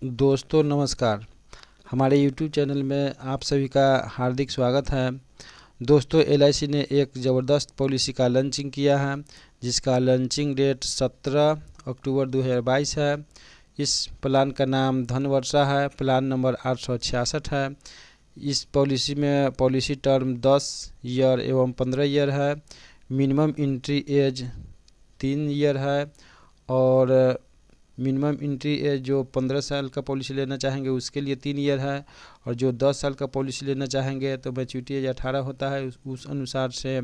दोस्तों नमस्कार। हमारे YouTube चैनल में आप सभी का हार्दिक स्वागत है। दोस्तों LIC ने एक ज़बरदस्त पॉलिसी का लॉन्चिंग किया है, जिसका लॉन्चिंग डेट 17 अक्टूबर 2022 है। इस प्लान का नाम धनवर्षा है। प्लान नंबर 866 है। इस पॉलिसी में पॉलिसी टर्म 10 ईयर एवं 15 ईयर है। मिनिमम एंट्री एज 3 ईयर है और मिनिमम एंट्री एज जो 15 साल का पॉलिसी लेना चाहेंगे उसके लिए 3 ईयर है, और जो 10 साल का पॉलिसी लेना चाहेंगे तो मैच्योरिटी एज 18 होता है, उस अनुसार से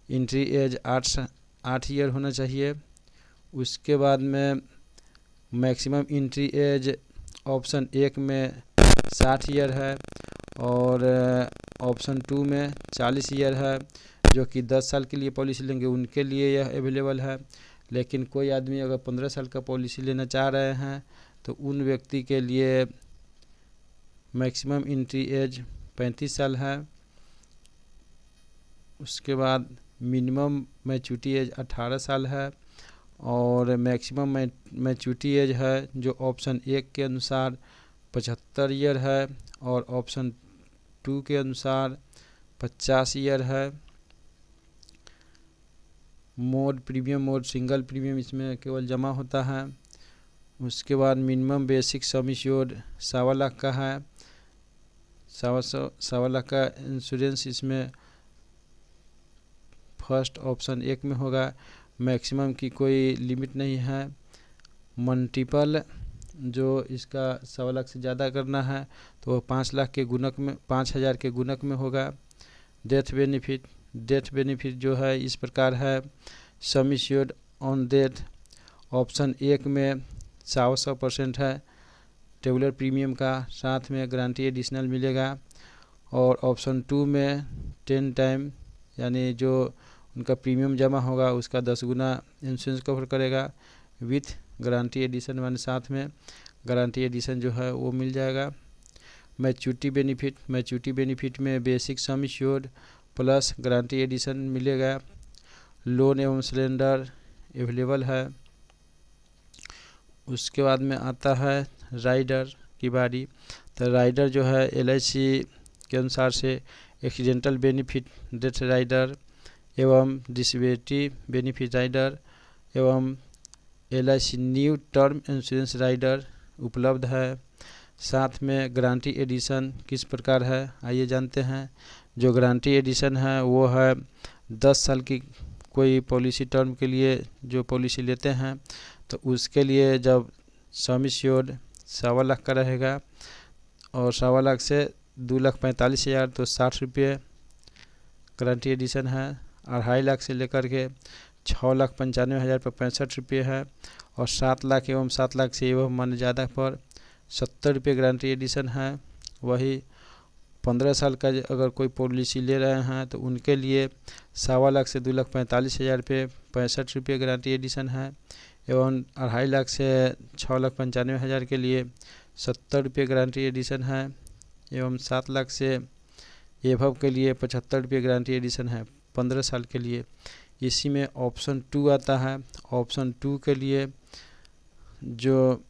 एंट्री एज 8 ईयर होना चाहिए। उसके बाद में मैक्सिमम एंट्री एज ऑप्शन 1 में 60 ईयर है और ऑप्शन 2 में 40 ईयर है। जो कि 10 साल के लिए पॉलिसी लेंगे उनके लिए यह अवेलेबल है। लेकिन कोई आदमी अगर 15 साल का पॉलिसी लेना चाह रहे हैं तो उन व्यक्ति के लिए मैक्सिमम एंट्री एज 35 साल है। उसके बाद मिनिमम मैच्योरिटी एज 18 साल है और मैक्सिमम मैच्योरिटी एज है जो ऑप्शन 1 के अनुसार 75 ईयर है और ऑप्शन 2 के अनुसार 50 ईयर है। Mode premium mode single premium इसमें केवल जमा होता है। उसके बाद minimum basic sum assured 1.25 lakh का है। 1.25 लाख का इंश्योरेंस इसमें फर्स्ट ऑप्शन 1 में होगा। मैक्सिमम की कोई लिमिट नहीं है। मल्टीपल जो इसका 1.25 लाख से ज़्यादा करना है तो 5 लाख के गुणक में 5,000 के गुणक में होगा। डेथ बेनिफिट जो है इस प्रकार है। Sum assured on death option 1 में 100% है टेबुलर प्रीमियम का, साथ में गारंटी एडिशनल मिलेगा। और ऑप्शन 2 में 10 टाइम यानी जो उनका प्रीमियम जमा होगा उसका 10 गुना इंश्योरेंस कवर करेगा विथ गारंटी एडिशन, माने साथ में गारंटी एडिशन जो है वो मिल जाएगा। मैच्योरिटी बेनिफिट में basic sum assured plus guarantee addition मिलेगा। लोन एवं सिलेंडर अवेलेबल है। उसके बाद में आता है राइडर की बारी। तो राइडर जो है LIC के अनुसार से एक्सीडेंटल बेनिफिट डेथ राइडर एवं डिसेबिलिटी बेनिफिट राइडर एवं LIC new term insurance rider उपलब्ध है। साथ में गारंटी एडिशन किस प्रकार है आइए जानते हैं। जो गारंटी एडिशन है वो है 10 साल की कोई पॉलिसी टर्म के लिए जो पॉलिसी लेते हैं तो उसके लिए जब सम एश्योर्ड 1.25 लाख का रहेगा और 1.25 लाख से 2,45,000 तो 60 रुपये गारंटी एडिशन है। 2.5 लाख से लेकर के 6,95,000 पर 65 रुपये है और 7 लाख एवं 7 लाख से एवं मान ज़्यादा पर 70 रुपये गारंटी एडिशन है। वही 15 साल का अगर कोई पॉलिसी ले रहे हैं तो उनके लिए 1.25 लाख से 2,45,000 पे 65 रुपये गारंटी एडिशन है एवं 2.5 लाख से 6,95,000 के लिए 70 रुपये गारंटी एडिशन है एवं 7 लाख से एभव के लिए 75 रुपये गारंटी एडिशन है 15 साल के लिए। इसी में ऑप्शन 2 आता है। ऑप्शन 2 के लिए जो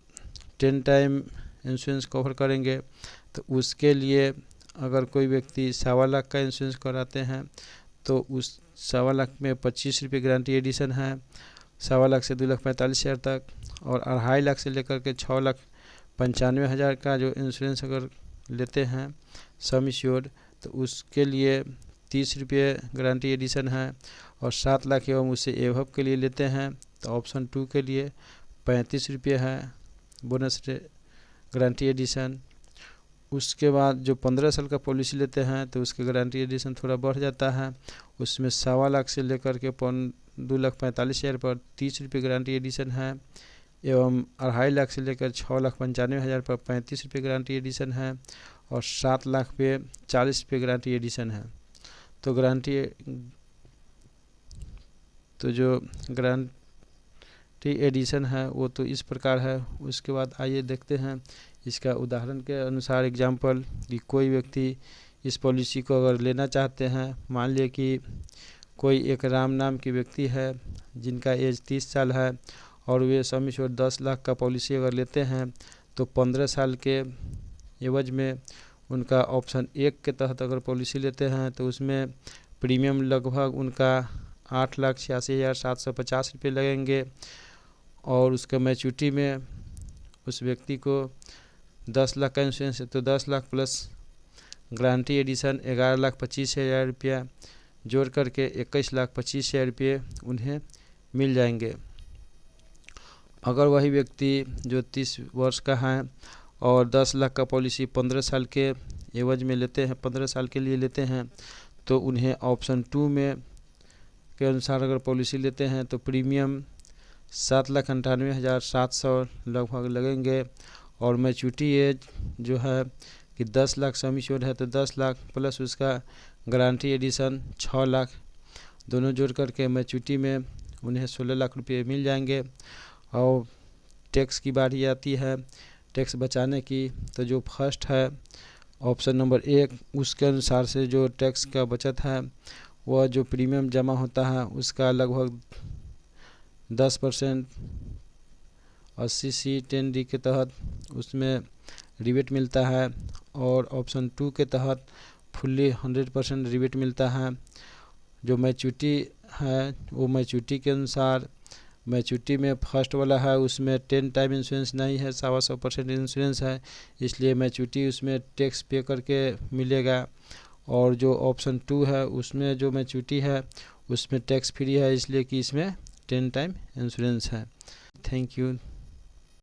10 टाइम इंश्योरेंस कवर करेंगे तो उसके लिए अगर कोई व्यक्ति 1.25 लाख का इंश्योरेंस कराते हैं तो उस 1.25 लाख में 25 रुपये गारंटी एडिशन है। 1.25 लाख से 2,45,000 तक और 2.5 लाख से लेकर के 6,95,000 का जो इंश्योरेंस अगर लेते हैं सम एश्योर्ड तो उसके लिए 30 रुपये गारंटी एडिशन है। और 7 लाख एवं उससे एभव के लिए लेते हैं तो ऑप्शन 2 के लिए 35 रुपये है बोनस गारंटी एडिशन। उसके बाद जो 15 साल का पॉलिसी लेते हैं तो उसके गारंटी एडिशन थोड़ा बढ़ जाता है। उसमें 1.25 लाख से लेकर के 2,45,000 पर 30 रुपये गारंटी एडिशन है एवं 2.5 लाख से लेकर 6,95,000 पर 35 रुपये गारंटी एडिशन है और 7 लाख पे 40 रुपये गारंटी एडिशन है। तो जो गारंटी एडिशन है वो तो इस प्रकार है। उसके बाद आइए देखते हैं इसका उदाहरण के अनुसार एग्जाम्पल कि कोई व्यक्ति इस पॉलिसी को अगर लेना चाहते हैं। मान लिया कि कोई एक राम नाम की व्यक्ति है जिनका एज 30 साल है और वे सम एश्योर्ड 10 लाख का पॉलिसी अगर लेते हैं तो 15 साल के एवज में उनका ऑप्शन 1 के तहत अगर पॉलिसी लेते हैं तो उसमें प्रीमियम लगभग उनका 8,86,750 रुपये लगेंगे। और उसका मैच्योरिटी में उस व्यक्ति को 10 लाख का इंश्योरेंस है तो 10 लाख प्लस गारंटी एडिशन 11,25,000 रुपया जोड़ करके 21,25,000 रुपये उन्हें मिल जाएंगे। अगर वही व्यक्ति जो 30 वर्ष का है और 10 लाख का पॉलिसी 15 साल के एवज में लेते हैं, 15 साल के लिए लेते हैं, तो उन्हें ऑप्शन 2 में के अनुसार अगर पॉलिसी लेते हैं तो प्रीमियम 7,98,700 लगभग लगेंगे। और मैच्योरिटी एज जो है कि 10 लाख सम एश्योर्ड है तो 10 लाख प्लस उसका गारंटी एडिशन 6 लाख दोनों जोड़ करके मैच्योरिटी में उन्हें 16 लाख रुपये मिल जाएंगे। और टैक्स की बारी आती है टैक्स बचाने की, तो जो फर्स्ट है ऑप्शन नंबर 1 उसके अनुसार से जो टैक्स का बचत है वह जो प्रीमियम जमा होता है उसका लगभग 10% 80C10D के तहत उसमें रिबेट मिलता है। और ऑप्शन 2 के तहत फुल्ली 100% रिबेट मिलता है। जो मैच्योरिटी है वो मैच्योरिटी के अनुसार, मैच्योरिटी में फर्स्ट वाला है उसमें 10 टाइम इंश्योरेंस नहीं है, 125% इंश्योरेंस है, इसलिए मैच्योरिटी उसमें टैक्स पे करके मिलेगा। और जो ऑप्शन 2 है उसमें जो मैच्योरिटी है उसमें टैक्स फ्री है, इसलिए कि इसमें 10 टाइम इंश्योरेंस है। Thank you.